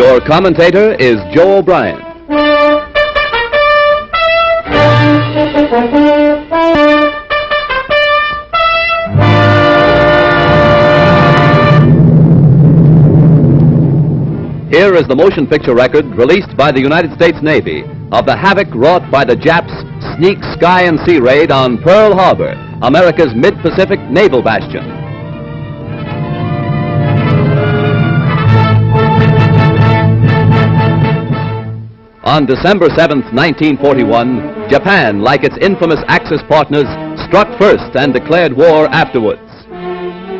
Your commentator is Joe O'Brien. Here is the motion picture record released by the United States Navy of the havoc wrought by the Japs' sneak sky and sea raid on Pearl Harbor, America's mid-Pacific naval bastion. On December 7th, 1941, Japan, like its infamous Axis partners, struck first and declared war afterwards.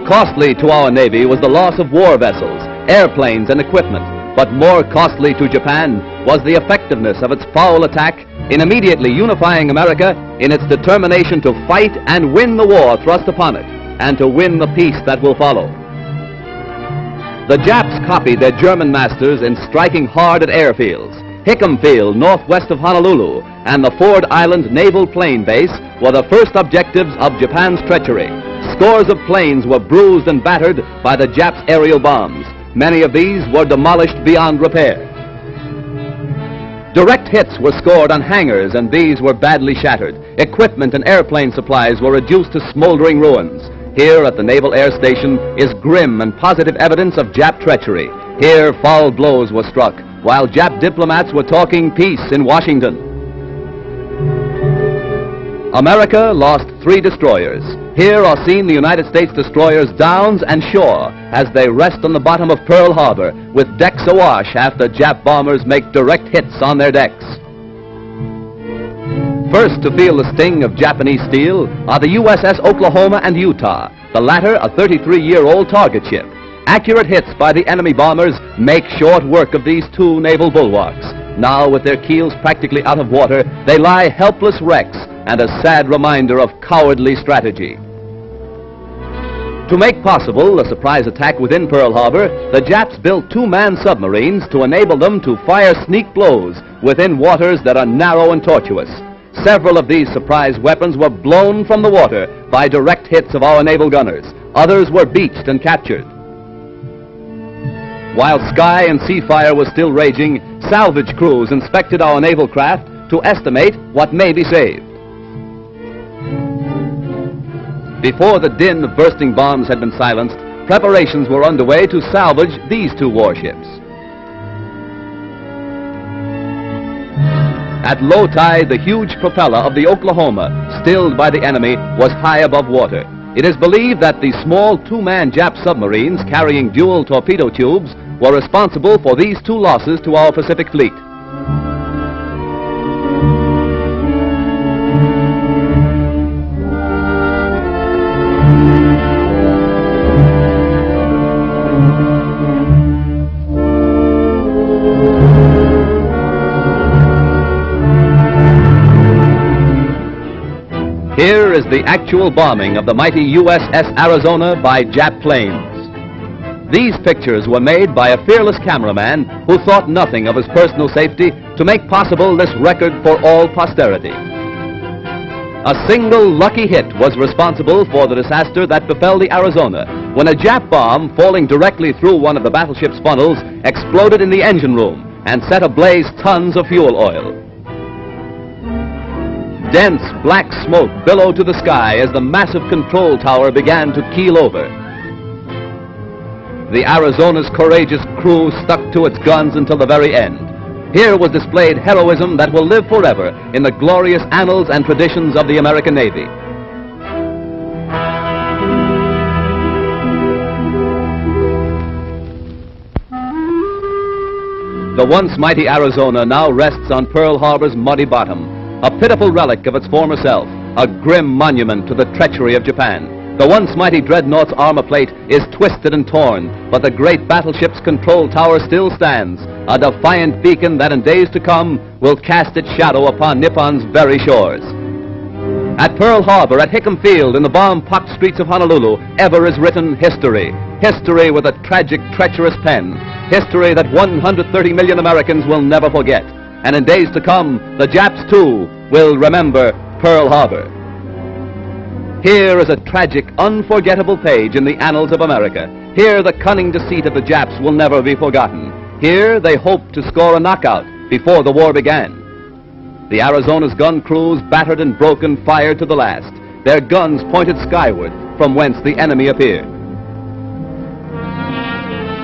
Costly to our Navy was the loss of war vessels, airplanes, and equipment, but more costly to Japan was the effectiveness of its foul attack in immediately unifying America in its determination to fight and win the war thrust upon it, and to win the peace that will follow. The Japs copied their German masters in striking hard at airfields. Hickam Field, northwest of Honolulu, and the Ford Island Naval Plane Base were the first objectives of Japan's treachery. Scores of planes were bruised and battered by the Japs' aerial bombs. Many of these were demolished beyond repair. Direct hits were scored on hangars, and these were badly shattered. Equipment and airplane supplies were reduced to smoldering ruins. Here at the Naval Air Station is grim and positive evidence of Jap treachery. Here foul blows were struck, while Jap diplomats were talking peace in Washington. America lost 3 destroyers. Here are seen the United States destroyers Downs and Shore as they rest on the bottom of Pearl Harbor with decks awash after Jap bombers make direct hits on their decks. First to feel the sting of Japanese steel are the USS Oklahoma and Utah, the latter a 33-year-old target ship. Accurate hits by the enemy bombers make short work of these 2 naval bulwarks. Now, with their keels practically out of water, they lie helpless wrecks and a sad reminder of cowardly strategy. To make possible a surprise attack within Pearl Harbor, the Japs built 2-man submarines to enable them to fire sneak blows within waters that are narrow and tortuous. Several of these surprise weapons were blown from the water by direct hits of our naval gunners. Others were beached and captured. While sky and sea fire was still raging, salvage crews inspected our naval craft to estimate what may be saved. Before the din of bursting bombs had been silenced, preparations were underway to salvage these 2 warships. At low tide, the huge propeller of the Oklahoma, stilled by the enemy, was high above water. It is believed that the small 2-man Jap submarines carrying dual torpedo tubes were responsible for these 2 losses to our Pacific fleet. Here is the actual bombing of the mighty USS Arizona by Jap planes. These pictures were made by a fearless cameraman who thought nothing of his personal safety to make possible this record for all posterity. A single lucky hit was responsible for the disaster that befell the Arizona when a Jap bomb falling directly through one of the battleship's funnels exploded in the engine room and set ablaze tons of fuel oil. Dense black smoke billowed to the sky as the massive control tower began to keel over. The Arizona's courageous crew stuck to its guns until the very end. Here was displayed heroism that will live forever in the glorious annals and traditions of the American Navy. The once mighty Arizona now rests on Pearl Harbor's muddy bottom, a pitiful relic of its former self, a grim monument to the treachery of Japan. The once mighty dreadnought's armor plate is twisted and torn, but the great battleship's control tower still stands, a defiant beacon that in days to come will cast its shadow upon Nippon's very shores. At Pearl Harbor, at Hickam Field, in the bomb-pocked streets of Honolulu, ever is written history. History with a tragic, treacherous pen. History that 130 million Americans will never forget. And in days to come, the Japs, too, will remember Pearl Harbor. Here is a tragic, unforgettable page in the annals of America. Here the cunning deceit of the Japs will never be forgotten. Here, they hoped to score a knockout before the war began. The Arizona's gun crews, battered and broken, fired to the last, their guns pointed skyward from whence the enemy appeared.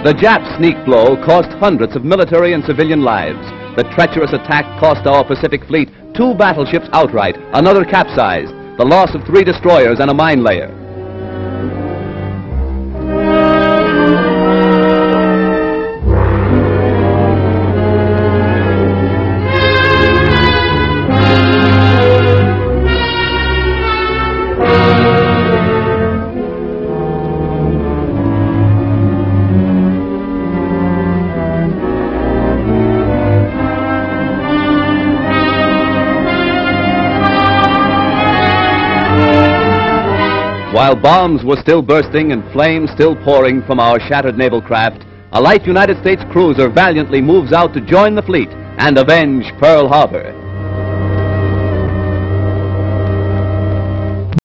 The Jap sneak blow cost hundreds of military and civilian lives. The treacherous attack cost our Pacific Fleet 2 battleships outright, another capsized, the loss of 3 destroyers and a mine layer. While bombs were still bursting and flames still pouring from our shattered naval craft, a light United States cruiser valiantly moves out to join the fleet and avenge Pearl Harbor.